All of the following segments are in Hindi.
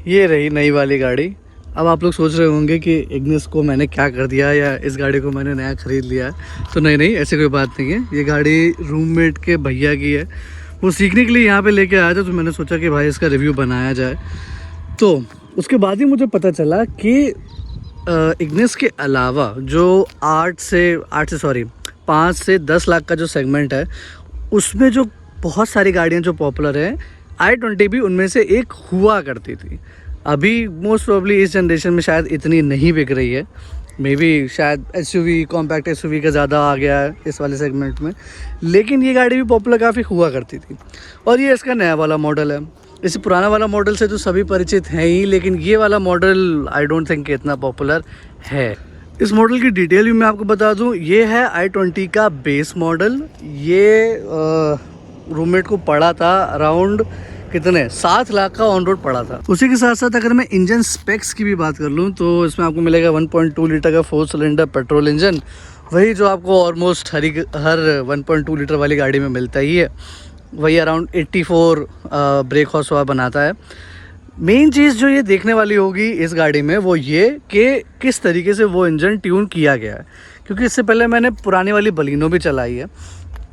ये रही नई वाली गाड़ी। अब आप लोग सोच रहे होंगे कि इग्निस को मैंने क्या कर दिया या इस गाड़ी को मैंने नया ख़रीद लिया है। तो नहीं, ऐसी कोई बात नहीं है। ये गाड़ी रूममेट के भैया की है, वो सीखने के लिए यहाँ पे लेके आया था, तो मैंने सोचा कि भाई इसका रिव्यू बनाया जाए। तो उसके बाद ही मुझे पता चला कि इग्निस के अलावा जो 5 से 10 लाख का जो सेगमेंट है, उसमें जो बहुत सारी गाड़ियाँ जो पॉपुलर हैं, i20 भी उनमें से एक हुआ करती थी। अभी मोस्ट प्रोबेबली इस जनरेशन में शायद इतनी नहीं बिक रही है। मे बी शायद एसयूवी, कॉम्पैक्ट एसयूवी का ज़्यादा आ गया है इस वाले सेगमेंट में, लेकिन ये गाड़ी भी पॉपुलर काफ़ी हुआ करती थी। और ये इसका नया वाला मॉडल है। इसे पुराना वाला मॉडल से तो सभी परिचित हैं ही, लेकिन ये वाला मॉडल आई डोंट थिंक इतना पॉपुलर है। इस मॉडल की डिटेल भी मैं आपको बता दूं, ये है i20 का बेस मॉडल। ये रूममेट को पड़ा था अराउंड कितने 7 लाख का ऑन रोड पड़ा था। उसी के साथ साथ अगर मैं इंजन स्पेक्स की भी बात कर लूँ तो इसमें आपको मिलेगा 1.2 लीटर का 4 सिलेंडर पेट्रोल इंजन, वही जो आपको ऑलमोस्ट हर 1.2 लीटर वाली गाड़ी में मिलता ही है। वही अराउंड 84 ब्रेक हॉर्स पावर बनाता है। मेन चीज़ जो ये देखने वाली होगी इस गाड़ी में वो ये कि किस तरीके से वो इंजन ट्यून किया गया है, क्योंकि इससे पहले मैंने पुरानी वाली बलिनो भी चलाई है।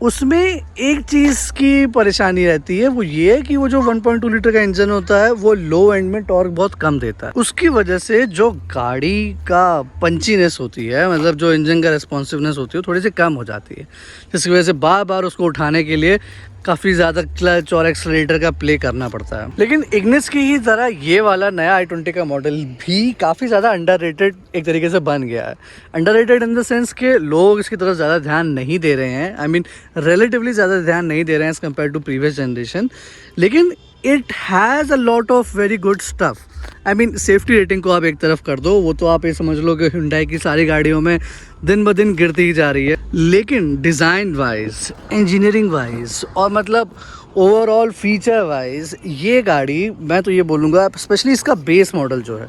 उसमें एक चीज़ की परेशानी रहती है, वो ये है कि वो जो 1.2 लीटर का इंजन होता है वो लो एंड में टॉर्क बहुत कम देता है। उसकी वजह से जो गाड़ी का पंचीनेस होती है, मतलब जो इंजन का रिस्पॉन्सिवनेस होती है, वो थोड़ी सी कम हो जाती है, जिसकी वजह से बार बार उसको उठाने के लिए काफ़ी ज़्यादा क्लच और एक्सेलरेटर का प्ले करना पड़ता है। लेकिन इग्निस की ही तरह ये वाला नया i20 का मॉडल भी काफ़ी ज़्यादा अंडररेटेड एक तरीके से बन गया है। अंडररेटेड इन द सेंस के लोग इसकी तरफ ज़्यादा ध्यान नहीं दे रहे हैं। आई मीन रिलेटिवली ज़्यादा ध्यान नहीं दे रहे हैं as compare to previous generation, लेकिन it has a lot of very good stuff. I mean safety rating को आप एक तरफ कर दो, वो तो आप ये समझ लो कि Hyundai की सारी गाड़ियों में दिन ब दिन गिरती ही जा रही है, लेकिन डिज़ाइन वाइज, इंजीनियरिंग वाइज और मतलब ओवरऑल फीचर वाइज ये गाड़ी, मैं तो ये बोलूँगा स्पेशली इसका बेस मॉडल जो है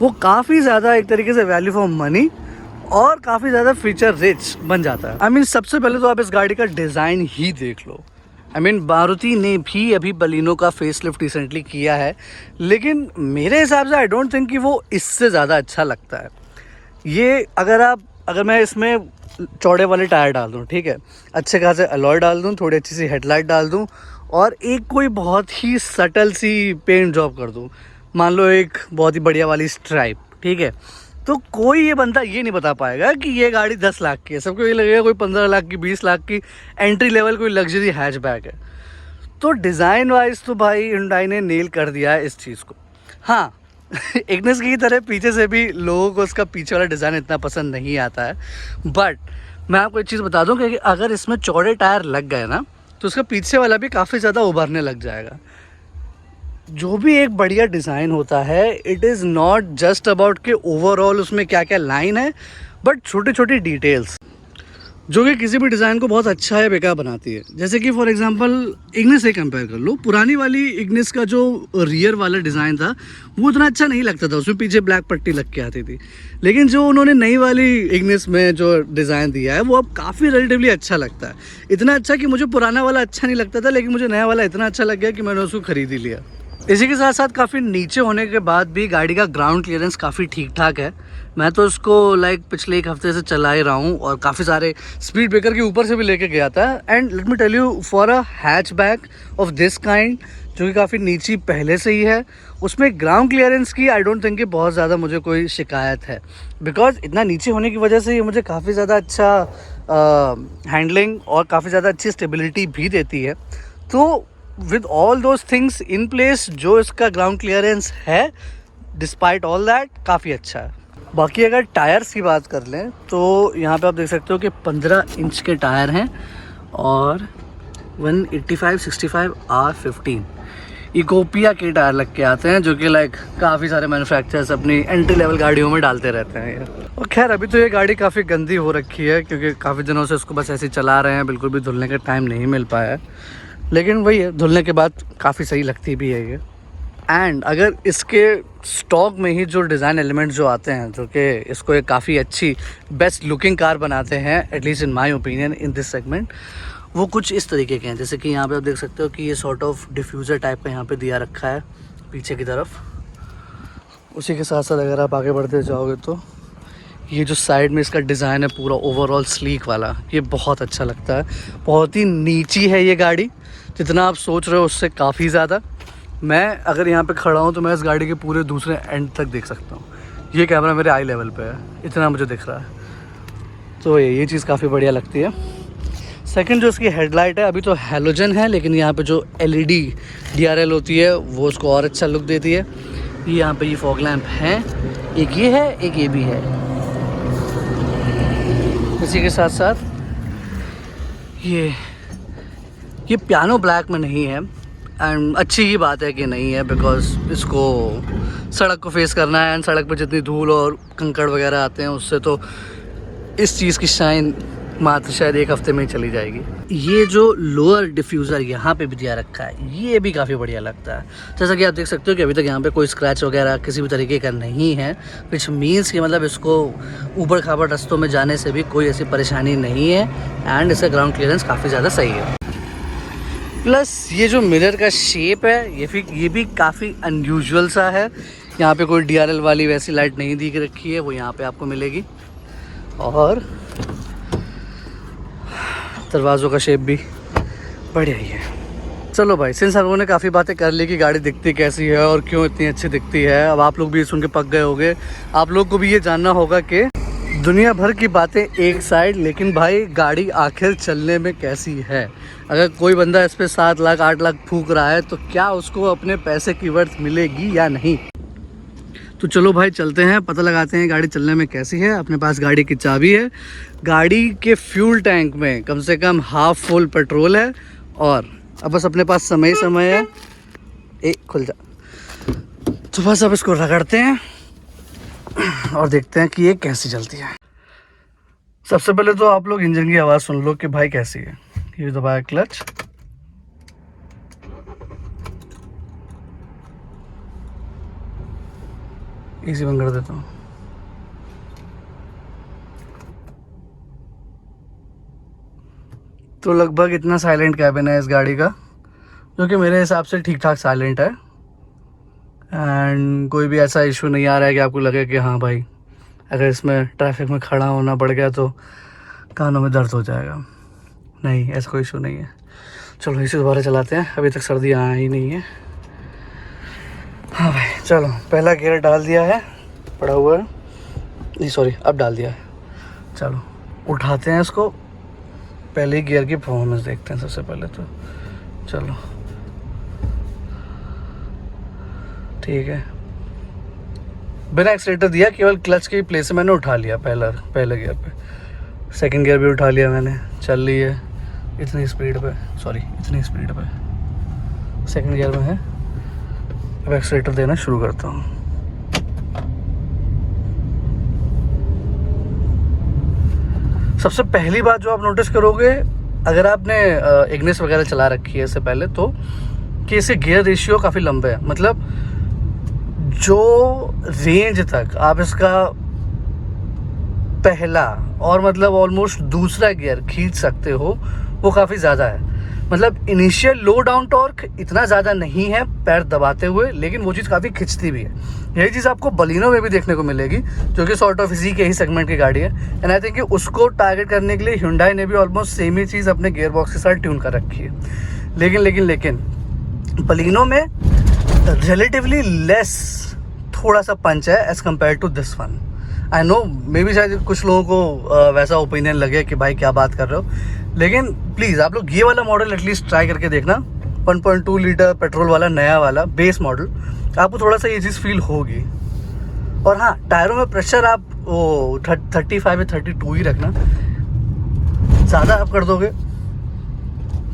वो काफ़ी ज़्यादा एक तरीके से वैल्यू फॉर मनी और काफ़ी ज़्यादा फीचर रिच बन जाता है। आई मीन सबसे पहले तो आप इस गाड़ी का डिज़ाइन ही देख लो। आई मीन मारुति ने भी अभी बलिनो का फेसलिफ्ट रिसेंटली किया है, लेकिन मेरे हिसाब से आई डोंट थिंक कि वो इससे ज़्यादा अच्छा लगता है। ये अगर मैं इसमें चौड़े वाले टायर डाल दूँ, ठीक है, अच्छे खासे अलॉय डाल दूँ, थोड़ी अच्छी सी हेडलाइट डाल दूँ और एक कोई बहुत ही सटल सी पेंट जॉब कर दूँ, मान लो एक बहुत ही बढ़िया वाली स्ट्राइप, ठीक है, तो कोई ये बंदा ये नहीं बता पाएगा कि ये गाड़ी 10 लाख की है। सबको ये लगेगा कोई 15 लाख की, 20 लाख की एंट्री लेवल कोई लग्जरी हैचबैक है। तो डिज़ाइन वाइज तो भाई Hyundai ने नेल कर दिया है इस चीज़ को। हाँ, इग्निस की तरह पीछे से भी लोगों को उसका पीछे वाला डिज़ाइन इतना पसंद नहीं आता है, बट मैं आपको एक चीज़ बता दूं कि अगर इसमें चौड़े टायर लग गए ना तो उसका पीछे वाला भी काफ़ी ज़्यादा उभरने लग जाएगा। जो भी एक बढ़िया डिज़ाइन होता है, it is not just about कि ओवरऑल उसमें क्या क्या लाइन है, बट छोटी छोटी डिटेल्स जो कि किसी भी डिज़ाइन को बहुत अच्छा या बेकार बनाती है। जैसे कि फॉर एग्जांपल इग्निस से कंपेयर कर लो, पुरानी वाली इग्निस का जो रियर वाला डिज़ाइन था वो उतना अच्छा नहीं लगता था, उसमें पीछे ब्लैक पट्टी लग के आती थी। लेकिन जो उन्होंने नई वाली इग्निस में जो डिज़ाइन दिया है वो अब काफ़ी रिलेटिवली अच्छा लगता है। इतना अच्छा कि मुझे पुराना वाला अच्छा नहीं लगता था, लेकिन मुझे नया वाला इतना अच्छा लग गया कि मैंने उसको ख़रीद ही लिया। इसी के साथ साथ काफ़ी नीचे होने के बाद भी गाड़ी का ग्राउंड क्लियरेंस काफ़ी ठीक ठाक है। मैं तो इसको पिछले 1 हफ्ते से चला ही रहा हूँ और काफ़ी सारे स्पीड ब्रेकर के ऊपर से भी लेके गया था। And let me tell you, for a hatchback of this kind जो कि काफ़ी नीची पहले से ही है, उसमें ग्राउंड क्लियरेंस की आई डोंट थिंक कि बहुत ज़्यादा मुझे कोई शिकायत है, बिकॉज इतना नीचे होने की वजह से ये मुझे काफ़ी ज़्यादा अच्छा हैंडलिंग और काफ़ी ज़्यादा अच्छी स्टेबिलिटी भी देती है। तो with all those things in place, जो इसका ग्राउंड क्लियरेंस है डिस्पाइट ऑल दैट काफ़ी अच्छा है। बाकी अगर टायर्स की बात कर लें तो यहाँ पे आप देख सकते हो कि 15 इंच के टायर हैं और 185/65 R15 इकोपिया के टायर लग के आते हैं, जो कि काफ़ी सारे मैन्युफैक्चरर्स अपनी एंट्री लेवल गाड़ियों में डालते रहते हैं ये। और खैर अभी तो ये गाड़ी काफ़ी गंदी हो रखी है, क्योंकि काफ़ी दिनों से उसको बस ऐसे ही चला रहे हैं, बिल्कुल भी धुलने का टाइम नहीं मिल पाया है। लेकिन वही है, धुलने के बाद काफ़ी सही लगती भी है ये। एंड अगर इसके स्टॉक में ही जो डिज़ाइन एलिमेंट्स जो आते हैं, जो कि इसको एक काफ़ी अच्छी बेस्ट लुकिंग कार बनाते हैं, at least in my opinion in this segment, वो कुछ इस तरीके के हैं। जैसे कि यहाँ पे आप देख सकते हो कि ये सॉर्ट ऑफ डिफ्यूज़र टाइप का यहाँ पे दिया रखा है पीछे की तरफ, उसी के साथ साथ अगर आप आगे बढ़ते जाओगे तो ये जो साइड में इसका डिज़ाइन है पूरा ओवरऑल स्लीक वाला, ये बहुत अच्छा लगता है। बहुत ही नीची है ये गाड़ी, जितना आप सोच रहे हो उससे काफ़ी ज़्यादा। मैं अगर यहाँ पे खड़ा हूँ तो मैं इस गाड़ी के पूरे दूसरे एंड तक देख सकता हूँ। ये कैमरा मेरे आई लेवल पे है, इतना मुझे दिख रहा है। तो ये चीज़ काफ़ी बढ़िया लगती है। सेकंड जो इसकी हेडलाइट है, अभी तो हैलोजन है, लेकिन यहाँ पे जो LED DRL होती है वो उसको और अच्छा लुक देती है। ये यहाँ पे ये फॉग लैंप हैं, एक ये है, एक ये भी है। इसी के साथ साथ ये पियानो ब्लैक में नहीं है, एंड अच्छी ही बात है कि नहीं है, बिकॉज इसको सड़क को फेस करना है, एंड सड़क पे जितनी धूल और कंकड़ वगैरह आते हैं उससे तो इस चीज़ की शाइन मात्र शायद एक हफ्ते में ही चली जाएगी। ये जो लोअर डिफ्यूज़र यहाँ पे भी दिया रखा है, ये भी काफ़ी बढ़िया लगता है। जैसा कि आप देख सकते हो कि अभी तक यहाँ पे कोई स्क्रैच वगैरह किसी भी तरीके का नहीं है, विच मीन्स कि मतलब इसको ऊबड़ खाबड़ रास्तों में जाने से भी कोई ऐसी परेशानी नहीं है, एंड इसका ग्राउंड क्लियरेंस काफ़ी ज़्यादा सही है। प्लस ये जो मिरर का शेप है ये भी काफ़ी अनयूजुअल सा है। यहाँ पे कोई DRL वाली वैसी लाइट नहीं दिख रखी है, वो यहाँ पे आपको मिलेगी। और दरवाज़ों का शेप भी बढ़िया ही है। चलो भाई, सिंस हम लोगों ने काफ़ी बातें कर ली कि गाड़ी दिखती कैसी है और क्यों इतनी अच्छी दिखती है, अब आप लोग भी सुन के पक गए होंगे। आप लोग को भी ये जानना होगा कि दुनिया भर की बातें एक साइड, लेकिन भाई गाड़ी आखिर चलने में कैसी है। अगर कोई बंदा इस पर 7 लाख 8 लाख फूक रहा है तो क्या उसको अपने पैसे की वर्थ मिलेगी या नहीं। तो चलो भाई चलते हैं, पता लगाते हैं गाड़ी चलने में कैसी है। अपने पास गाड़ी की चाबी है, गाड़ी के फ्यूल टैंक में कम से कम हाफ फुल पेट्रोल है, और अब बस अपने पास समय है। खुल जा। तो बस अब इसको रगड़ते हैं और देखते हैं कि ये कैसी चलती है। सबसे पहले तो आप लोग इंजन की आवाज़ सुन लो कि भाई कैसी है। ये दबाया क्लच, इसी बंद कर देता हूँ। तो लगभग इतना साइलेंट कैबिन है इस गाड़ी का, जो कि मेरे हिसाब से ठीक ठाक साइलेंट है, एंड कोई भी ऐसा इशू नहीं आ रहा है कि आपको लगे कि हाँ भाई अगर इसमें ट्रैफिक में खड़ा होना पड़ गया तो कानों में दर्द हो जाएगा। नहीं, ऐसा कोई इशू नहीं है। चलो इसे दोबारा चलाते हैं, अभी तक सर्दी आ ही नहीं है। हाँ भाई चलो, पहला गियर डाल दिया है, पड़ा हुआ है, नहीं सॉरी अब डाल दिया है। चलो उठाते हैं इसको, पहले गियर की परफॉर्मेंस देखते हैं सबसे पहले तो। चलो ठीक है, बिना एक्सीलेटर दिया, केवल क्लच के प्लेस से मैंने उठा लिया पहले गियर पे। सेकंड गियर भी उठा लिया मैंने, चल रही है इतनी स्पीड पे, सेकंड गियर में है। अब एक्सीलेटर देना शुरू करता हूँ। सबसे पहली बात जो आप नोटिस करोगे, अगर आपने इग्निस वगैरह चला रखी है इससे पहले, तो कि इसे गियर रेशियो काफ़ी लंबे है। मतलब जो रेंज तक आप इसका पहला और मतलब ऑलमोस्ट दूसरा गियर खींच सकते हो वो काफ़ी ज़्यादा है। मतलब इनिशियल लो डाउन टॉर्क इतना ज़्यादा नहीं है पैर दबाते हुए, लेकिन वो चीज़ काफ़ी खिंचती भी है। यही चीज़ आपको बलिनो में भी देखने को मिलेगी, जो कि सॉर्ट ऑफ इसी के ही सेगमेंट की गाड़ी है। एंड आई थिंक कि उसको टारगेट करने के लिए Hyundai ने भी ऑलमोस्ट सेम ही चीज़ अपने गियर बॉक्स के साथ ट्यून कर रखी है। लेकिन बलिनो में रिलेटिवली लेस थोड़ा सा पंच है as compare to this one. I know maybe शायद कुछ लोगों को वैसा ओपिनियन लगे कि भाई क्या बात कर रहे हो, लेकिन प्लीज़ आप लोग ये वाला मॉडल एटलीस्ट ट्राई करके देखना। 1.2 लीटर पेट्रोल वाला नया वाला बेस मॉडल, आपको थोड़ा सा ये चीज़ फील होगी। और हाँ, टायरों में प्रेशर आप वो 35 या 32 ही रखना, ज़्यादा आप कर दोगे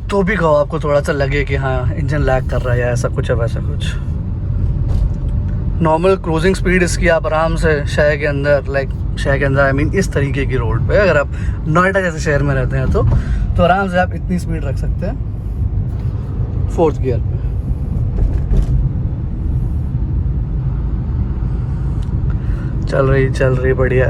तो भी कहो आपको थोड़ा सा लगे कि हाँ इंजन लैग कर रहा है या ऐसा कुछ है वैसा कुछ। नॉर्मल क्रूजिंग स्पीड इसकी आप आराम से शहर के अंदर आई मीन इस तरीके की रोड पे, अगर आप नोएडा जैसे शहर में रहते हैं तो आराम से आप इतनी स्पीड रख सकते हैं 4th गियर पे। चल रही बढ़िया।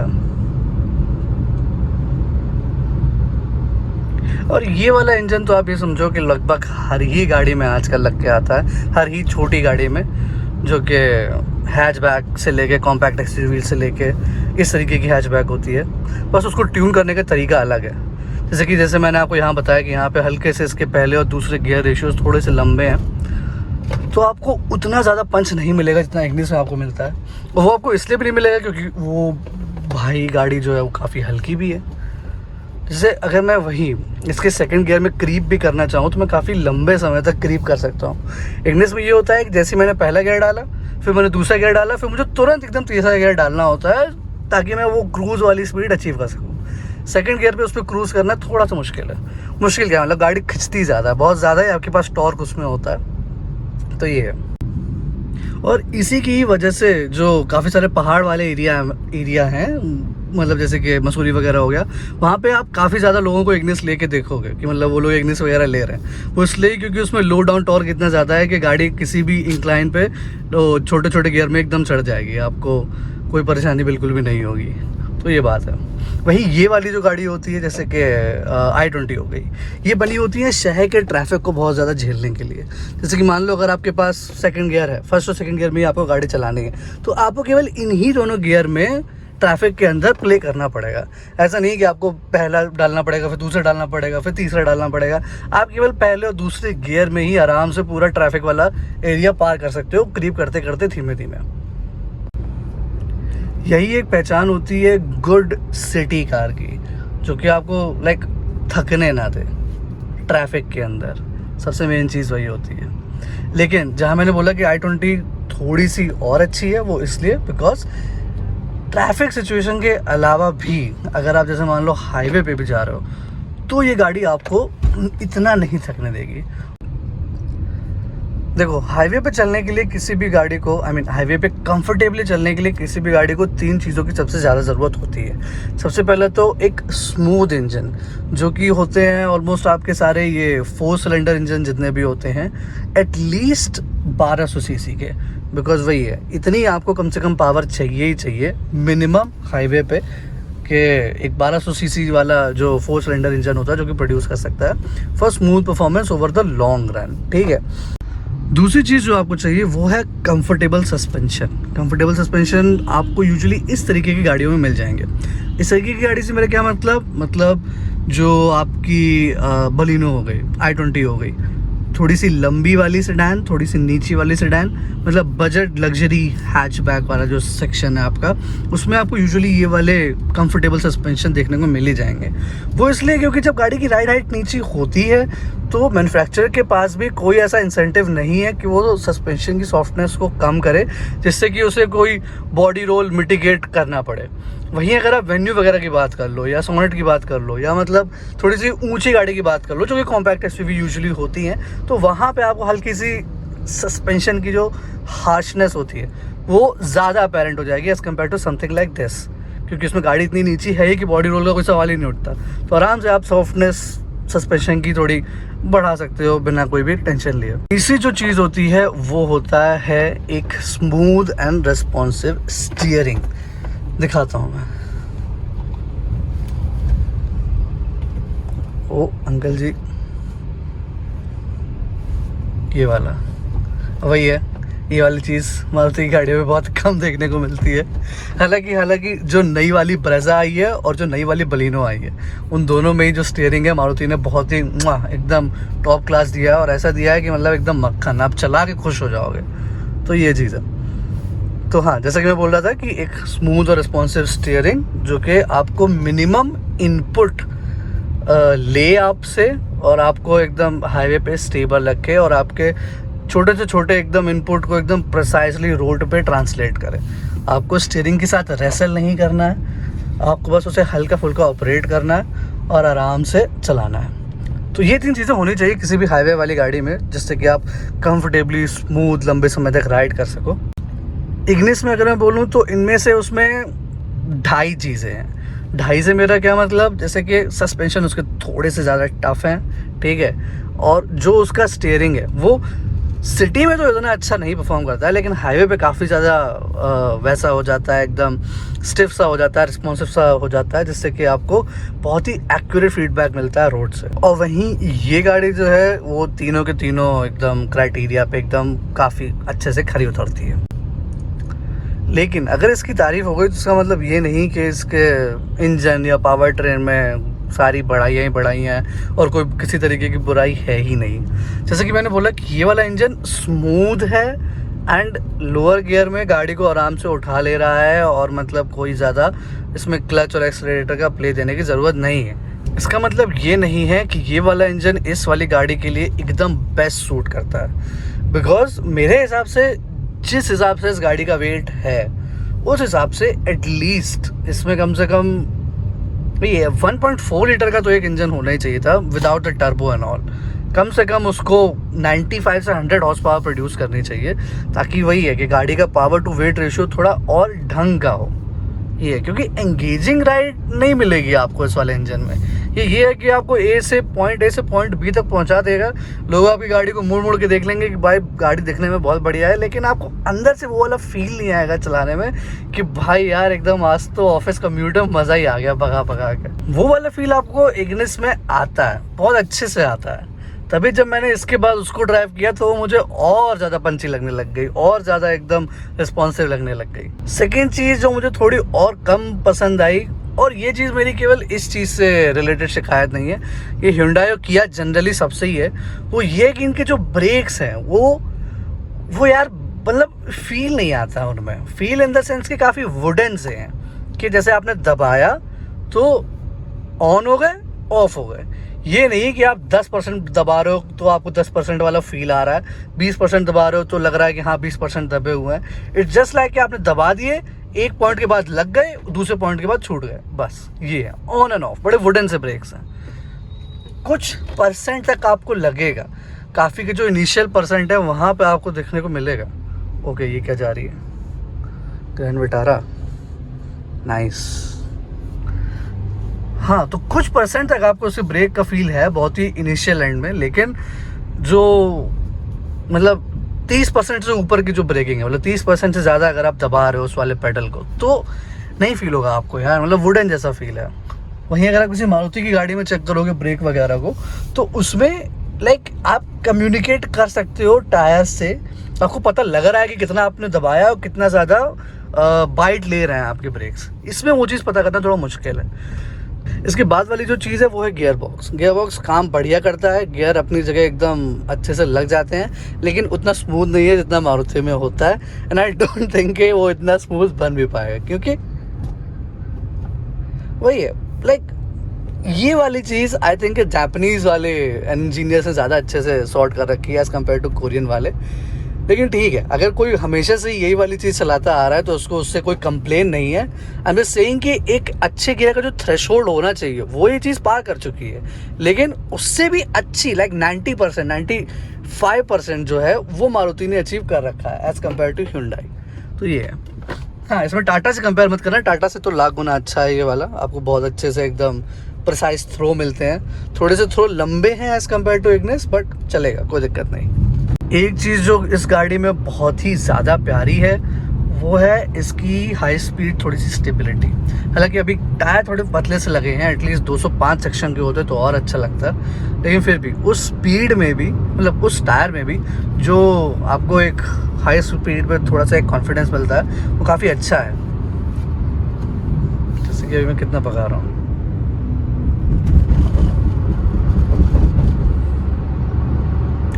और ये वाला इंजन तो आप ये समझो कि लगभग हर ही गाड़ी में आजकल लग के आता है, हर ही छोटी गाड़ी में, जो कि हैचबैक से लेके कॉम्पैक्ट एक्सयूवी से लेके इस तरीके की हैचबैक होती है, बस उसको ट्यून करने का तरीका अलग है। जैसे मैंने आपको यहाँ बताया कि यहाँ पे हल्के से इसके पहले और दूसरे गियर रेशियोज थोड़े से लंबे हैं, तो आपको उतना ज़्यादा पंच नहीं मिलेगा जितना इग्निस में आपको मिलता है। और वो आपको इसलिए भी नहीं मिलेगा क्योंकि वो भाई गाड़ी जो है वो काफ़ी हल्की भी है। जैसे अगर मैं वही इसके सेकंड गियर में क्रीप भी करना चाहूँ तो मैं काफ़ी लंबे समय तक क्रीप कर सकता हूँ। इग्निस में ये होता है कि जैसे मैंने पहला गियर डाला, फिर मैंने दूसरा गियर डाला, फिर मुझे तुरंत एकदम तीसरा गियर डालना होता है ताकि मैं वो क्रूज़ वाली स्पीड अचीव कर सकूँ। सेकंड गियर पे उस पर क्रूज़ करना थोड़ा सा मुश्किल है। मुश्किल क्या मतलब, गाड़ी खिंचती ज़्यादा है, बहुत ज़्यादा ही आपके पास टॉर्क उसमें होता है, तो ये है। और इसी की वजह से जो काफ़ी सारे पहाड़ वाले एरिया हैं, मतलब जैसे कि मसूरी वगैरह हो गया, वहाँ पे आप काफ़ी ज़्यादा लोगों को इग्निस लेके देखोगे कि मतलब वो लोग इग्निस वगैरह ले रहे हैं। वो इसलिए क्योंकि उसमें लो डाउन टॉर्क इतना ज़्यादा है कि गाड़ी किसी भी इंक्लाइन पे तो छोटे छोटे गियर में एकदम चढ़ जाएगी, आपको कोई परेशानी बिल्कुल भी नहीं होगी। तो ये बात है। वही ये वाली जो गाड़ी होती है जैसे कि i20 हो गई, ये बनी होती है शहर के ट्रैफिक को बहुत ज़्यादा झेलने के लिए। जैसे कि मान लो अगर आपके पास सेकंड गियर है, फर्स्ट और सेकंड गियर में ही आपको गाड़ी चलानी है, तो आपको केवल इन्हीं दोनों गियर में ट्रैफिक के अंदर प्ले करना पड़ेगा। ऐसा नहीं कि आपको पहला डालना पड़ेगा, फिर दूसरा डालना पड़ेगा, फिर तीसरा डालना पड़ेगा। आप केवल पहले और दूसरे गियर में ही आराम से पूरा ट्रैफिक वाला एरिया पार कर सकते हो, क्रीप करते करते धीमे धीमे। यही एक पहचान होती है गुड सिटी कार की, जो कि आपको लाइक थकने ना दे ट्रैफिक के अंदर। सबसे मेन चीज़ वही होती है। लेकिन जहाँ मैंने बोला कि i20 थोड़ी सी और अच्छी है, वो इसलिए बिकॉज ट्रैफिक सिचुएशन के अलावा भी अगर आप जैसे मान लो हाईवे पे भी जा रहे हो, तो ये गाड़ी आपको इतना नहीं थकने देगी। देखो, हाईवे पे चलने के लिए किसी भी गाड़ी को हाईवे पे कंफर्टेबली चलने के लिए किसी भी गाड़ी को 3 चीज़ों की सबसे ज़्यादा ज़रूरत होती है। सबसे पहले तो एक स्मूथ इंजन, जो कि होते हैं ऑलमोस्ट आपके सारे ये 4 सिलेंडर इंजन जितने भी होते हैं एटलीस्ट 1200 सीसी के, बिकॉज वही है, इतनी आपको कम से कम पावर चाहिए ही चाहिए मिनिमम हाईवे पे, कि एक 1200 सीसी वाला जो 4 सिलेंडर इंजन होता है जो कि प्रोड्यूस कर सकता है for smooth performance over the long run. ठीक है। दूसरी चीज़ जो आपको चाहिए वो है कंफर्टेबल सस्पेंशन। कंफर्टेबल सस्पेंशन आपको यूजुअली इस तरीके की गाड़ियों में मिल जाएंगे। इस तरीके की गाड़ी से मेरा क्या मतलब जो आपकी बलिनो हो गई, i20 हो गई, थोड़ी सी लंबी वाली सेडान, थोड़ी सी नीची वाली सेडान, मतलब बजट लग्जरी हैचबैक वाला जो सेक्शन है आपका, उसमें आपको यूजुअली ये वाले कंफर्टेबल सस्पेंशन देखने को मिल ही जाएंगे। वो इसलिए क्योंकि जब गाड़ी की राइड हाइट नीची होती है तो मैन्युफैक्चरर के पास भी कोई ऐसा इंसेंटिव नहीं है कि वो सस्पेंशन की सॉफ्टनेस को कम करे जिससे कि उसे कोई बॉडी रोल मिटिगेट करना पड़े। वहीं अगर आप वेन्यू वगैरह की बात कर लो या सोनेट की बात कर लो या मतलब थोड़ी सी ऊंची गाड़ी की बात कर लो जो कि कॉम्पैक्ट एसयूवी यूजुअली होती हैं, तो वहाँ पे आपको हल्की सी सस्पेंशन की जो हार्शनेस होती है वो ज़्यादा अपेरेंट हो जाएगी as compare to something like this, क्योंकि उसमें गाड़ी इतनी नीची है ही कि बॉडी रोल का कोई सवाल ही नहीं उठता। तो आराम से आप सॉफ्टनेस सस्पेंशन की थोड़ी बढ़ा सकते हो बिना कोई भी टेंशन लिए। तीसरी जो चीज़ होती है वो होता है एक स्मूथ एंड रेस्पॉन्सिव स्टीयरिंग। दिखाता हूँ मैं। ओ अंकल जी, ये वाला वही है। ये वाली चीज़ मारुति की गाड़ियों में बहुत कम देखने को मिलती है। हालांकि जो नई वाली ब्रेजा आई है और जो नई वाली बलिनो आई है, उन दोनों में ही जो स्टीयरिंग है मारुति ने बहुत ही एकदम टॉप क्लास दिया है, और ऐसा दिया है कि मतलब एकदम मक्खन, आप चला के खुश हो जाओगे। तो ये चीज़ है। तो हाँ, जैसा कि मैं बोल रहा था कि एक स्मूथ और रिस्पॉन्सिव स्टीयरिंग जो कि आपको मिनिमम इनपुट ले आपसे और आपको एकदम हाईवे पे स्टेबल रखे और आपके छोटे से छोटे एकदम इनपुट को एकदम प्रिसाइजली रोड पे ट्रांसलेट करे। आपको स्टीयरिंग के साथ रेसल नहीं करना है, आपको बस उसे हल्का फुल्का ऑपरेट करना है और आराम से चलाना है। तो ये 3 चीज़ें होनी चाहिए किसी भी हाईवे वाली गाड़ी में, जिससे कि आप कंफर्टेबली स्मूथ लंबे समय तक राइड कर सको। इग्निस में अगर मैं बोलूँ तो इनमें से उसमें 2.5 चीज़ें हैं। 2.5 से मेरा क्या मतलब, जैसे कि सस्पेंशन उसके थोड़े से ज़्यादा टफ हैं, ठीक है, और जो उसका स्टीयरिंग है वो सिटी में तो इतना अच्छा नहीं परफॉर्म करता है, लेकिन हाईवे पे काफ़ी ज़्यादा वैसा हो जाता है, एकदम स्टिफ सा हो जाता है, रिस्पॉन्सिव सा हो जाता है, जिससे कि आपको बहुत ही एक्यूरेट फीडबैक मिलता है रोड से। और वहीं ये गाड़ी जो है वो तीनों के तीनों एकदम क्राइटेरिया पे एकदम काफ़ी अच्छे से खरी उतरती है। लेकिन अगर इसकी तारीफ़ हो गई तो इसका मतलब ये नहीं कि इसके इंजन या पावर ट्रेन में सारी बढ़ाइयाँ ही बढ़ाइयाँ हैं और कोई किसी तरीके की बुराई है ही नहीं। जैसे कि मैंने बोला कि ये वाला इंजन स्मूथ है एंड लोअर गियर में गाड़ी को आराम से उठा ले रहा है, और मतलब कोई ज़्यादा इसमें क्लच और एक्सीलरेटर का प्ले देने की ज़रूरत नहीं है। इसका मतलब ये नहीं है कि ये वाला इंजन इस वाली गाड़ी के लिए एकदम बेस्ट सूट करता है, बिकॉज मेरे हिसाब से जिस हिसाब से इस गाड़ी का वेट है उस हिसाब से एटलीस्ट इसमें कम से कम ये 1.4 लीटर का तो एक इंजन होना ही चाहिए था without the turbo and all. कम से कम उसको 95 से 100 हॉर्स पावर प्रोड्यूस करनी चाहिए, ताकि वही है कि गाड़ी का पावर टू वेट रेशियो थोड़ा और ढंग का हो। ये है क्योंकि एंगेजिंग राइड नहीं मिलेगी आपको इस वाले इंजन में। ये है कि आपको ए से पॉइंट बी तक पहुंचा देगा। लोग आपकी गाड़ी को मुड़ मुड़ के देख लेंगे कि भाई गाड़ी दिखने में बहुत बढ़िया है, लेकिन आपको अंदर से वो वाला फील नहीं आएगा चलाने में कि भाई यार एकदम आज तो ऑफिस कम्यूट में मज़ा ही आ गया भगा भगा के। वो वाला फील आपको इग्निस में आता है, बहुत अच्छे से आता है। तभी जब मैंने इसके बाद उसको ड्राइव किया तो वो मुझे और ज़्यादा पंची लगने लग गई, और ज़्यादा एकदम रिस्पॉन्सिव लगने लग गई। सेकेंड चीज़ जो मुझे थोड़ी और कम पसंद आई, और ये चीज़ मेरी केवल इस चीज़ से रिलेटेड शिकायत नहीं है, ये Hyundai और Kia जनरली सबसे ही है, वो ये कि इनके जो ब्रेक्स हैं वो यार मतलब फील नहीं आता उनमें। फील इन द सेंस कि काफ़ी वुडन से हैं, कि जैसे आपने दबाया तो ऑन हो गए, ऑफ हो गए। ये नहीं कि आप 10% दबा रहे हो तो आपको 10% वाला फील आ रहा है, 20% दबा रहे हो तो लग रहा है कि हाँ 20% दबे हुए हैं। इट्स जस्ट लाइक कि आपने दबा दिए, एक पॉइंट के बाद लग गए, दूसरे पॉइंट के बाद छूट गए, बस ये है। ऑन एंड ऑफ बड़े वुडन से ब्रेक्स हैं। कुछ परसेंट तक आपको लगेगा, काफ़ी के जो इनिशियल परसेंट है वहाँ पे आपको देखने को मिलेगा। ओके, ये क्या जा रही है? Grand Vitara, nice. हाँ, तो कुछ परसेंट तक आपको उससे ब्रेक का फील है बहुत ही इनिशियल एंड में, लेकिन जो मतलब 30% से ऊपर की जो ब्रेकिंग है, मतलब 30% से ज़्यादा अगर आप दबा रहे हो उस वाले पेडल को तो नहीं फील होगा आपको यार, मतलब वुडन जैसा फील है। वहीं अगर आप किसी मारुति की गाड़ी में चेक करोगे ब्रेक वगैरह को, तो उसमें लाइक आप कम्युनिकेट कर सकते हो टायर से, आपको पता लग रहा है कि कितना आपने दबाया और कितना ज़्यादा बाइट ले रहे हैं आपके ब्रेक्स। इसमें वो चीज़ पता करना थोड़ा मुश्किल है। इसके बाद वाली जो चीज़ है वो है गियर बॉक्स काम बढ़िया करता है, गियर अपनी जगह एकदम अच्छे से लग जाते हैं, लेकिन उतना स्मूथ नहीं है जितना मारुति में होता है। एंड आई डोंट थिंक कि वो इतना स्मूथ बन भी पाएगा, क्योंकि वही है लाइक ये वाली चीज़ आई थिंक जापानीज़ वाले इंजीनियर से ज़्यादा अच्छे से सॉर्ट कर रखी है एज़ कम्पेयर टू कोरियन वाले। लेकिन ठीक है, अगर कोई हमेशा से यही वाली चीज़ चलाता आ रहा है तो उसको उससे कोई कंप्लेन नहीं है। आई एम जस्ट सेइंग कि एक अच्छे गियर का जो थ्रेशोल्ड होना चाहिए वो ये चीज़ पार कर चुकी है, लेकिन उससे भी अच्छी लाइक 90% 95% जो है वो मारुति ने अचीव कर रखा है एज़ कम्पेयर टू Hyundai। तो ये है। हाँ, इसमें टाटा से कंपेयर मत करना, टाटा से तो लाख गुना अच्छा है ये वाला, आपको बहुत अच्छे से एकदम प्रिसाइज थ्रो मिलते हैं। थोड़े से थ्रो लंबे हैं as compare to Ignis, but चलेगा, कोई दिक्कत नहीं। एक चीज़ जो इस गाड़ी में बहुत ही ज़्यादा प्यारी है वो है इसकी हाई स्पीड थोड़ी सी स्टेबिलिटी। हालांकि अभी टायर थोड़े पतले से लगे हैं, एटलीस्ट 205 सेक्शन के होते तो और अच्छा लगता, लेकिन फिर भी उस स्पीड में भी मतलब उस टायर में भी जो आपको एक हाई स्पीड पे थोड़ा सा एक कॉन्फिडेंस मिलता है वो काफ़ी अच्छा है। जैसे कि अभी मैं कितना पका रहा हूँ,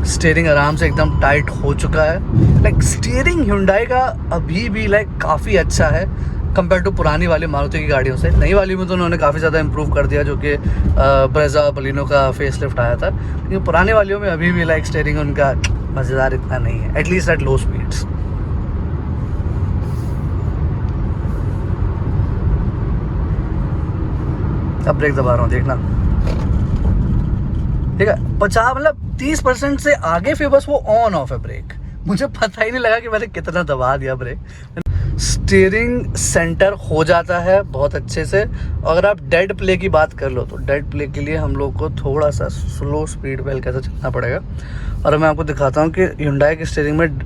स्टीयरिंग आराम से एकदम टाइट हो चुका है। लाइक स्टीयरिंग Hyundai का अभी भी लाइक काफ़ी अच्छा है कंपेयर टू पुरानी वाली मारुति की गाड़ियों से। नई वाली में तो उन्होंने काफ़ी ज़्यादा इंप्रूव कर दिया, जो कि ब्रेजा बलिनो का फेस लिफ्ट आया था, लेकिन पुरानी वालियों में अभी भी लाइक स्टीयरिंग उनका मज़ेदार इतना नहीं है, एटलीस्ट एट लो स्पीड्स। अब ब्रेक दबा रहा हूँ, देखना, ठीक है। 50 मतलब 30% से आगे फिर बस वो ऑन ऑफ है ब्रेक, मुझे पता ही नहीं लगा कि मैंने कितना दबा दिया ब्रेक। स्टीयरिंग सेंटर हो जाता है बहुत अच्छे से। अगर आप डेड प्ले की बात कर लो तो डेड प्ले के लिए हम लोग को थोड़ा सा स्लो स्पीड पे हल्का सा चलना पड़ेगा, और मैं आपको दिखाता हूँ कि Hyundai की स्टीयरिंग में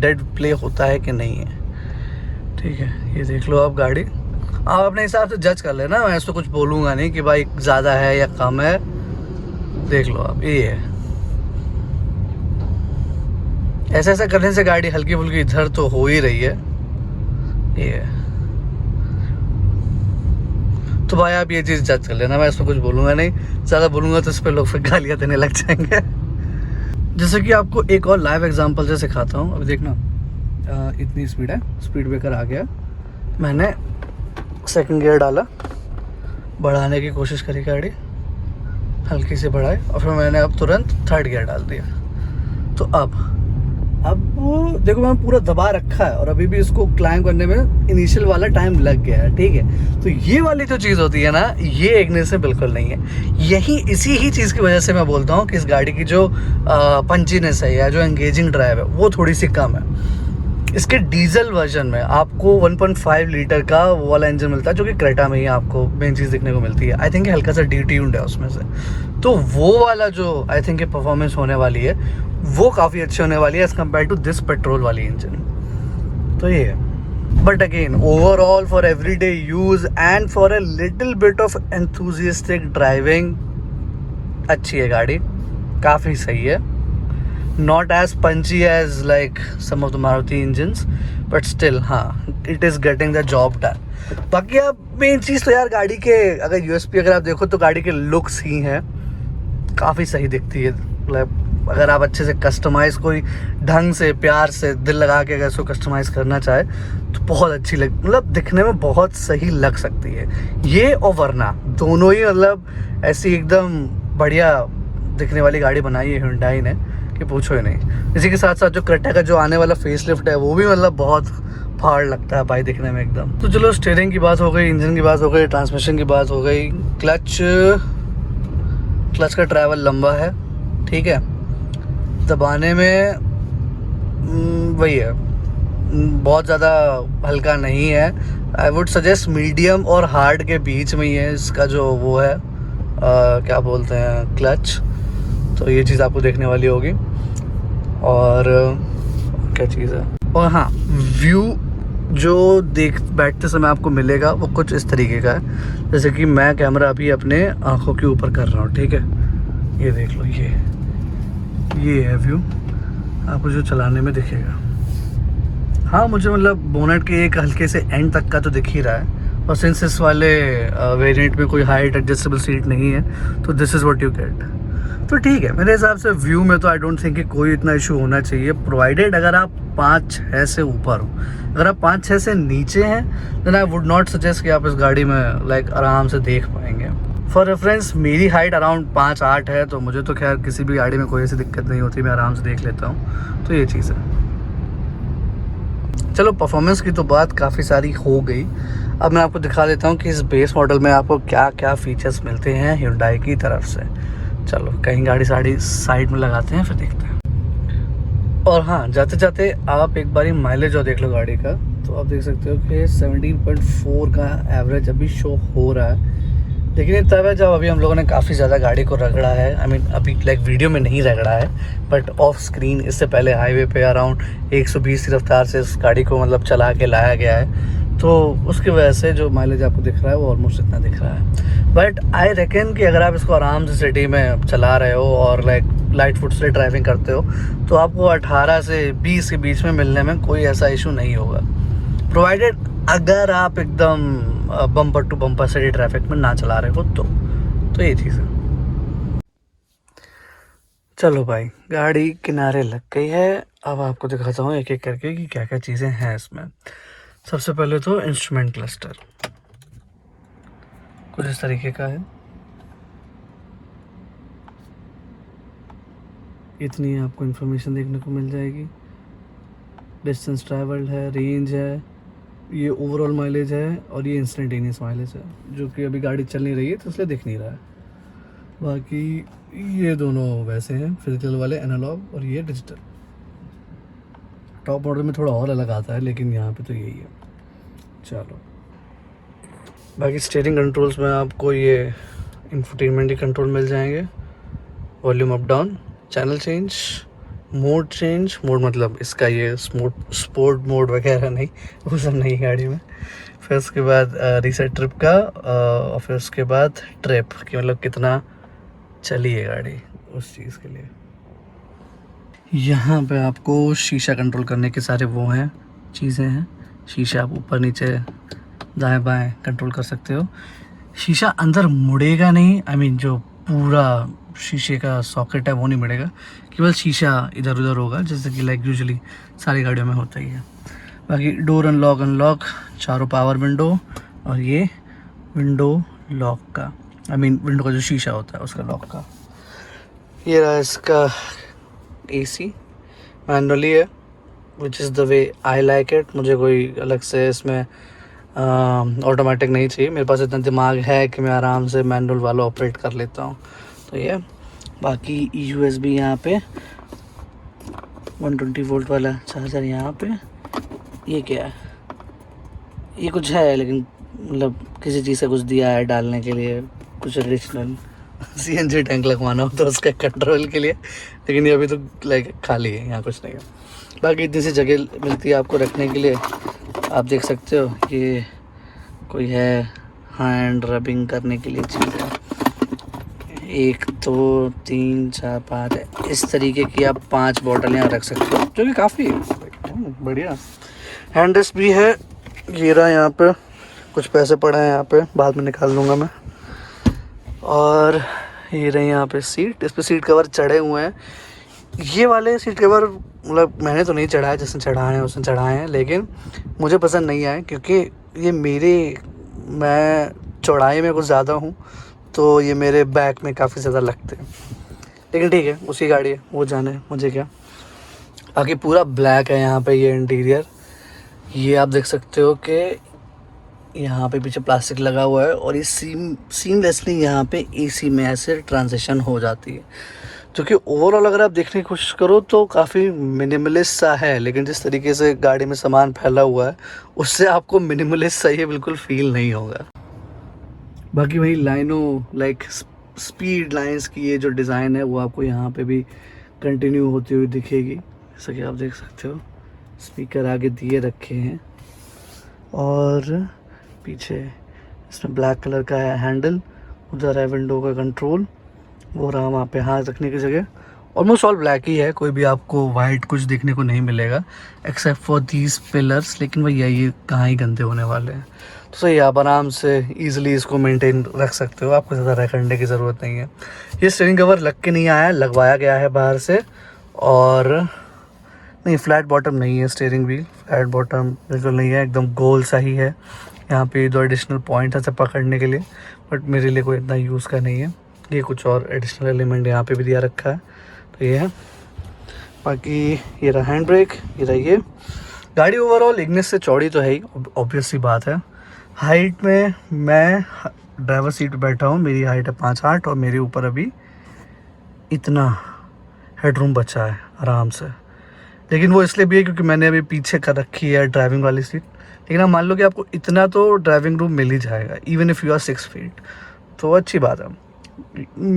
डेड प्ले होता है कि नहीं है। ठीक है, ये देख लो आप गाड़ी, आप अपने हिसाब से जज कर लेना, मैं इसको कुछ बोलूँगा नहीं कि भाई ज़्यादा है या कम है, देख लो आप, ये है। ऐसा ऐसा करने से गाड़ी हल्की फुल्की इधर तो हो ही रही है, ये है। तो भाई आप ये चीज़ जज कर लेना, मैं इसमें कुछ बोलूँगा नहीं, ज़्यादा बोलूँगा तो इस पर लोग फिर गालियाँ देने लग जाएंगे। जैसे कि आपको एक और लाइव एग्जांपल से सिखाता हूँ। अभी देखना, इतनी स्पीड है, स्पीड ब्रेकर आ गया, मैंने सेकंड गियर डाला, बढ़ाने की कोशिश करी गाड़ी, हल्की से बढ़ाए और फिर मैंने अब तुरंत थर्ड गियर डाल दिया। तो अब देखो मैंने पूरा दबा रखा है और अभी भी इसको क्लाइंब करने में इनिशियल वाला टाइम लग गया है, ठीक है। तो ये वाली जो चीज़ होती है ना, ये इग्निस से बिल्कुल नहीं है। यही इसी ही चीज़ की वजह से मैं बोलता हूँ कि इस गाड़ी की जो पंचीनेस है या जो एंगेजिंग ड्राइव है वो थोड़ी सी कम है। इसके डीजल वर्जन में आपको 1.5 लीटर का वो वाला इंजन मिलता है जो कि क्रेटा में ही आपको मेन चीज़ देखने को मिलती है। आई थिंक हल्का सा डी-ट्यून्ड है उसमें से, तो वो वाला जो आई थिंक परफॉर्मेंस होने वाली है वो काफ़ी अच्छी होने वाली है as compare to this petrol वाली इंजन। तो ये है, but again overall for everyday use and for a little bit of enthusiastic driving अच्छी है गाड़ी, काफ़ी सही है। Not as punchy as like some of the Maruti engines, but still हाँ it is getting the job done। बाकी अब मेन चीज़ तो यार गाड़ी के अगर यूएसपी अगर आप देखो तो गाड़ी के लुक्स ही हैं, काफ़ी सही दिखती है। मतलब अगर आप अच्छे से कस्टमाइज़ कोई ढंग से प्यार से दिल लगा के अगर इसको कस्टमाइज़ करना चाहे तो बहुत अच्छी मतलब दिखने में बहुत सही लग सकती है ये और वरना दोनों ही मतलब ऐसी एकदम बढ़िया दिखने वाली गाड़ी बनाई है Hyundai ने कि पूछो ही नहीं। इसी के साथ साथ जो क्रेटा का जो आने वाला फेस लिफ्ट है वो भी मतलब बहुत फाड़ लगता है भाई दिखने में एकदम। तो चलो स्टीयरिंग की बात हो गई, इंजन की बात हो गई, ट्रांसमिशन की बात हो गई, क्लच का ट्रैवल लंबा है, ठीक है। दबाने में वही है, बहुत ज़्यादा हल्का नहीं है। आई वुड सजेस्ट मीडियम और हार्ड के बीच में ही है इसका जो वो है क्या बोलते हैं क्लच। तो ये चीज़ आपको देखने वाली होगी। और क्या चीज़ है, और हाँ व्यू जो बैठते समय आपको मिलेगा वो कुछ इस तरीके का है, जैसे कि मैं कैमरा अभी अपने आँखों के ऊपर कर रहा हूँ, ठीक है। ये देख लो, ये है व्यू, आपको जो चलाने में दिखेगा। हाँ मुझे मतलब बोनेट के एक हल्के से एंड तक का तो दिख ही रहा है, और सिंस इस वाले वेरिएंट में कोई हाइट एडजस्टेबल सीट नहीं है तो this is what you get. तो ठीक है, मेरे हिसाब से व्यू में तो आई डोंट थिंक कि कोई इतना इशू होना चाहिए, प्रोवाइडेड अगर आप 5-6 से ऊपर हो। अगर आप 5-6 से नीचे हैं then I would not suggest कि आप इस गाड़ी में लाइक आराम से देख पाएंगे। फॉर रेफरेंस मेरी हाइट अराउंड 5-8 है, तो मुझे तो खैर किसी भी गाड़ी में कोई ऐसी दिक्कत नहीं होती, मैं आराम से देख लेता हूँ। तो ये चीज़ है। चलो परफॉर्मेंस की तो बात काफ़ी सारी हो गई, अब मैं आपको दिखा देता हूँ कि इस बेस मॉडल में आपको क्या क्या फीचर्स मिलते हैं Hyundai की तरफ से। चलो कहीं गाड़ी साइड में लगाते हैं फिर देखते हैं। और हाँ जाते जाते आप एक बारी माइलेज और देख लो गाड़ी का, तो आप देख सकते हो कि 17.4 का एवरेज अभी शो हो रहा है। लेकिन ये तब है जब अभी हम लोगों ने काफ़ी ज़्यादा गाड़ी को रगड़ा है। आई मीन अभी लाइक वीडियो में नहीं रगड़ा है, बट ऑफ स्क्रीन इससे पहले हाईवे पे अराउंड 120 की रफ्तार से इस गाड़ी को मतलब चला के लाया गया है, तो उसकी वजह से जो माइलेज आपको दिख रहा है वो ऑलमोस्ट इतना दिख रहा है। बट आई रेकन कि अगर आप इसको आराम से सिटी में चला रहे हो और लाइक लाइट फुट से ड्राइविंग करते हो तो आपको 18 से 20 के बीच में मिलने में कोई ऐसा इशू नहीं होगा, प्रोवाइडेड अगर आप एकदम bumper to bumper city traffic में ना चला रहे हो तो ये चीज़ है। चलो भाई गाड़ी किनारे लग गई है, अब आपको दिखाता हूँ एक एक करके कि क्या क्या चीज़ें हैं इसमें। सबसे पहले तो इंस्ट्रूमेंट क्लस्टर कुछ इस तरीके का है, इतनी आपको इन्फॉर्मेशन देखने को मिल जाएगी। डिस्टेंस ट्रैवल्ड है, रेंज है, ये ओवरऑल माइलेज है और ये इंस्टेंटेनियस माइलेज है, जो कि अभी गाड़ी चल नहीं रही है तो इसलिए दिख नहीं रहा है। बाकी ये दोनों वैसे हैं फिजिकल वाले एनालॉग, और ये डिजिटल। टॉप मॉडल में थोड़ा और अलग आता है लेकिन यहाँ पे तो यही है। चलो बाकी स्टीयरिंग कंट्रोल्स में आपको ये इंफोटेनमेंट के कंट्रोल मिल जाएंगे, volume up down, channel change, mode change, mode मतलब इसका ये स्पोर्ट मोड वगैरह नहीं, वो सब नहीं गाड़ी में। फिर उसके बाद रीसेट ट्रिप का, और फिर उसके बाद ट्रिप कि मतलब कितना चली है गाड़ी, उस चीज़ के लिए। यहाँ पे आपको शीशा कंट्रोल करने के सारे वो हैं चीज़ें हैं, शीशे आप ऊपर नीचे दाएं बाएं कंट्रोल कर सकते हो। शीशा अंदर मुड़ेगा नहीं, आई मीन जो पूरा शीशे का सॉकेट है वो नहीं मुड़ेगा, केवल शीशा इधर उधर होगा, जैसे कि लाइक यूजुअली सारी गाड़ियों में होता ही है। बाकी डोर अनलॉक, चारों पावर विंडो, और ये विंडो लॉक का, आई मीन विंडो का जो शीशा होता है उसका लॉक का। ये रहा इसका एसी, मैनुअली है, which is the way I like it. मुझे कोई अलग से इसमें ऑटोमेटिक नहीं चाहिए, मेरे पास इतना दिमाग है कि मैं आराम से मैनुअल वाला ऑपरेट कर लेता हूँ। तो ये बाकी USB यहाँ पे, 120 वोल्ट वाला चार्जर यहाँ पे। ये क्या है, ये कुछ है लेकिन मतलब किसी चीज़ से कुछ दिया है डालने के लिए, कुछ एडिशनल CNG टैंक लगवाना हो तो उसका कंट्रोल के लिए, लेकिन ये अभी तो लाइक खाली है, यहाँ कुछ नहीं है। बाकी इतनी सी जगह मिलती है आपको रखने के लिए, आप देख सकते हो। ये कोई है हैंड रबिंग करने के लिए चीज़ है, 1 2 3 4 5 है, इस तरीके की आप 5 बॉटल यहाँ रख सकते हो, जो कि काफ़ी बढ़िया। हैंड रेस्ट भी है, ये रहा यहाँ पे, कुछ पैसे पड़े हैं यहाँ पे, बाद में निकाल लूँगा मैं। और ये रही यहाँ पे सीट, इस पे सीट कवर चढ़े हुए हैं। ये वाले सीट कवर मतलब मैंने तो नहीं चढ़ाया, जिसने चढ़ाए हैं उसने चढ़ाए हैं, लेकिन मुझे पसंद नहीं आए क्योंकि ये मैं चौड़ाई में कुछ ज़्यादा हूँ, तो ये मेरे बैक में काफ़ी ज़्यादा लगते हैं। लेकिन ठीक है, उसकी गाड़ी है, वो जाने मुझे क्या। बाकी पूरा ब्लैक है यहाँ पे ये इंटीरियर। ये आप देख सकते हो कि यहाँ पे पीछे प्लास्टिक लगा हुआ है, और ये सीमलेसली यहाँ पे AC में ऐसे ट्रांजिशन हो जाती है, जो कि ओवरऑल अगर आप देखने की कोशिश करो तो काफ़ी मिनिमलिस्ट सा है, लेकिन जिस तरीके से गाड़ी में सामान फैला हुआ है उससे आपको मिनिमलिस्ट सा ये बिल्कुल फील नहीं होगा। बाकी वही लाइनों लाइक स्पीड लाइंस की ये जो डिज़ाइन है वो आपको यहाँ पे भी कंटिन्यू होती हुई दिखेगी, जैसा कि आप देख सकते हो। स्पीकर आगे दिए रखे हैं, और पीछे इसमें ब्लैक कलर का है हैंडल, उधर है विंडो का कंट्रोल, वो रहा वहाँ पे हाथ रखने की जगह। ऑलमोस्ट ऑल ब्लैक ही है, कोई भी आपको वाइट कुछ देखने को नहीं मिलेगा एक्सेप्ट फॉर दीज पिलर्स, लेकिन भैया ये कहाँ ही गंदे होने वाले हैं। तो सही, आप आराम से ईजिली इसको मेंटेन रख सकते हो, आपको ज़्यादा रख करने की ज़रूरत नहीं है। ये स्टीयरिंग कवर लग के नहीं आया है, लगवाया गया है बाहर से। और नहीं, फ्लैट बॉटम नहीं है स्टीयरिंग व्हील, फ्लैट बॉटम बिल्कुल नहीं है, एकदम गोल सा ही है। यहाँ पे 2 एडिशनल पॉइंट है सब पकड़ने के लिए, बट मेरे लिए कोई इतना यूज़ का नहीं है। ये कुछ और एडिशनल एलिमेंट यहाँ पे भी दिया रखा है, तो ये है। बाकी ये रहा हैंड ब्रेक, ये रही है गाड़ी। ओवरऑल इग्निस से चौड़ी तो है ही, ऑब्वियस सी बात है। हाइट में मैं ड्राइवर सीट पे बैठा हूँ, मेरी हाइट है 5'8", और मेरे ऊपर अभी इतना हेडरूम बचा है आराम से। लेकिन वो इसलिए भी है क्योंकि मैंने अभी पीछे कर रखी है ड्राइविंग वाली सीट। लेकिन आप मान लो कि आपको इतना तो ड्राइविंग रूम मिल ही जाएगा, even if you are 6 feet, तो अच्छी बात है।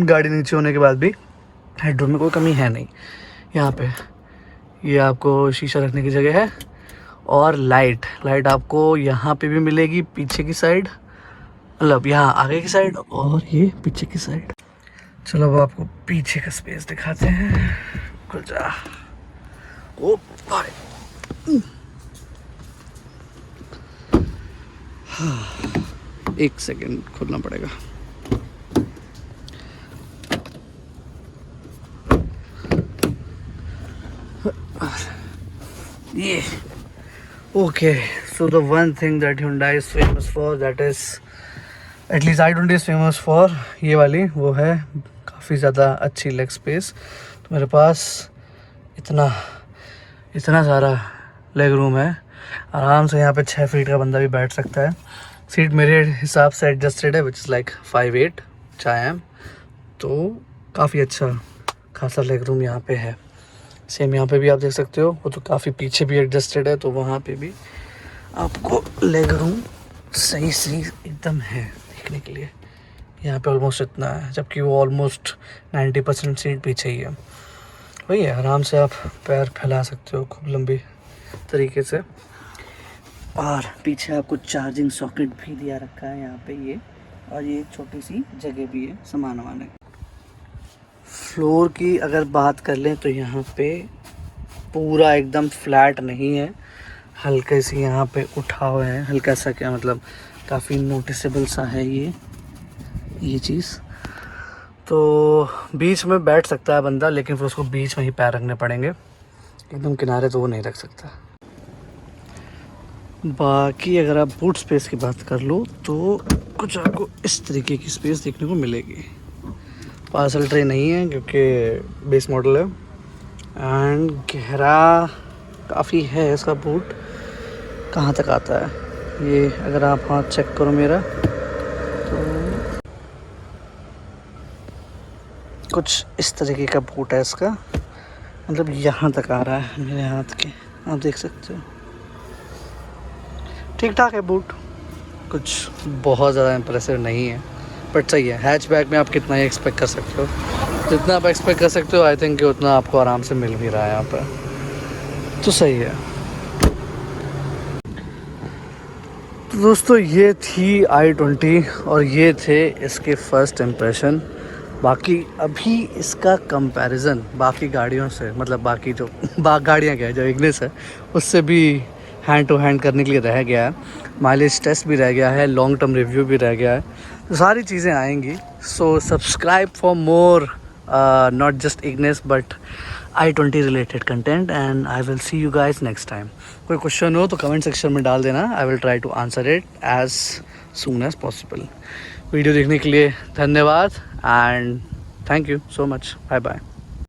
गाड़ी नीचे होने के बाद भी हेडरूम में कोई कमी है नहीं। यहाँ पे ये आपको शीशा रखने की जगह है, और लाइट आपको यहाँ पे भी मिलेगी, पीछे की साइड, मतलब यहाँ आगे की साइड और ये पीछे की साइड। चलो अब आपको पीछे का स्पेस दिखाते हैं। खुल जा, ओ भाई, एक सेकेंड खोलना पड़ेगा। ये okay, so the one thing that Hyundai is famous for, that is at least i20 is famous for, ये वाली वो है काफ़ी ज़्यादा अच्छी लेग स्पेस। तो मेरे पास इतना सारा लेग रूम है, आराम से यहाँ पे 6 फीट का बंदा भी बैठ सकता है। सीट मेरे हिसाब से एडजस्टेड है, विच इज़ लाइक 5'8" चाहे, तो काफ़ी अच्छा खासा लेग रूम यहाँ पे है। सेम यहाँ पे भी आप देख सकते हो, वो तो काफ़ी पीछे भी एडजस्टेड है, तो वहाँ पे भी आपको लेग रूम सही एकदम है देखने के लिए। यहाँ पे ऑलमोस्ट इतना है, जबकि वो ऑलमोस्ट 90% सीट पीछे ही है। वही है, आराम से आप पैर फैला सकते हो खूब लंबी तरीके से। और पीछे आपको चार्जिंग सॉकेट भी दिया रखा है यहाँ पे ये, और ये छोटी सी जगह भी है सामान वाने। फ्लोर की अगर बात कर लें तो यहाँ पे पूरा एकदम फ्लैट नहीं है, हल्के से यहाँ पे उठा हुआ है, हल्का सा क्या मतलब काफ़ी नोटिसेबल सा है ये चीज़। तो बीच में बैठ सकता है बंदा, लेकिन फिर उसको बीच में ही पैर रखने पड़ेंगे, एकदम किनारे तो वो नहीं रख सकता। बाकी अगर आप बूट स्पेस की बात कर लो तो कुछ आपको इस तरीके की स्पेस देखने को मिलेगी। पार्सल ट्रे नहीं है क्योंकि बेस मॉडल है, एंड गहरा काफ़ी है इसका बूट। कहाँ तक आता है ये, अगर आप हाथ चेक करो मेरा तो कुछ इस तरीके का बूट है इसका, मतलब यहाँ तक आ रहा है मेरे हाथ के, आप देख सकते हो। ठीक ठाक है बूट, कुछ बहुत ज़्यादा इम्प्रेसिव नहीं है, बट सही है। हैचबैक में आप कितना ही एक्सपेक्ट कर सकते हो, जितना आप एक्सपेक्ट कर सकते हो आई थिंक कि उतना आपको आराम से मिल भी रहा है यहाँ पर, तो सही है। तो दोस्तों ये थी i20 और ये थे इसके फर्स्ट इम्प्रेशन। बाकी अभी इसका कंपैरिजन बाकी गाड़ियों से, मतलब बाकी जो गाड़ियाँ क्या है जो इग्निस है उससे भी हैंड टू हैंड करने के लिए रह गया है। माइलेज टेस्ट भी रह गया है, लॉन्ग टर्म रिव्यू भी रह गया है, तो सारी चीज़ें आएंगी। So subscribe for more not just Ignis but i20 related content, and I will see you guys next time. कोई क्वेश्चन हो तो कमेंट सेक्शन में डाल देना, I will try to answer it as soon as possible. Video देखने के लिए धन्यवाद and thank you so much, bye bye.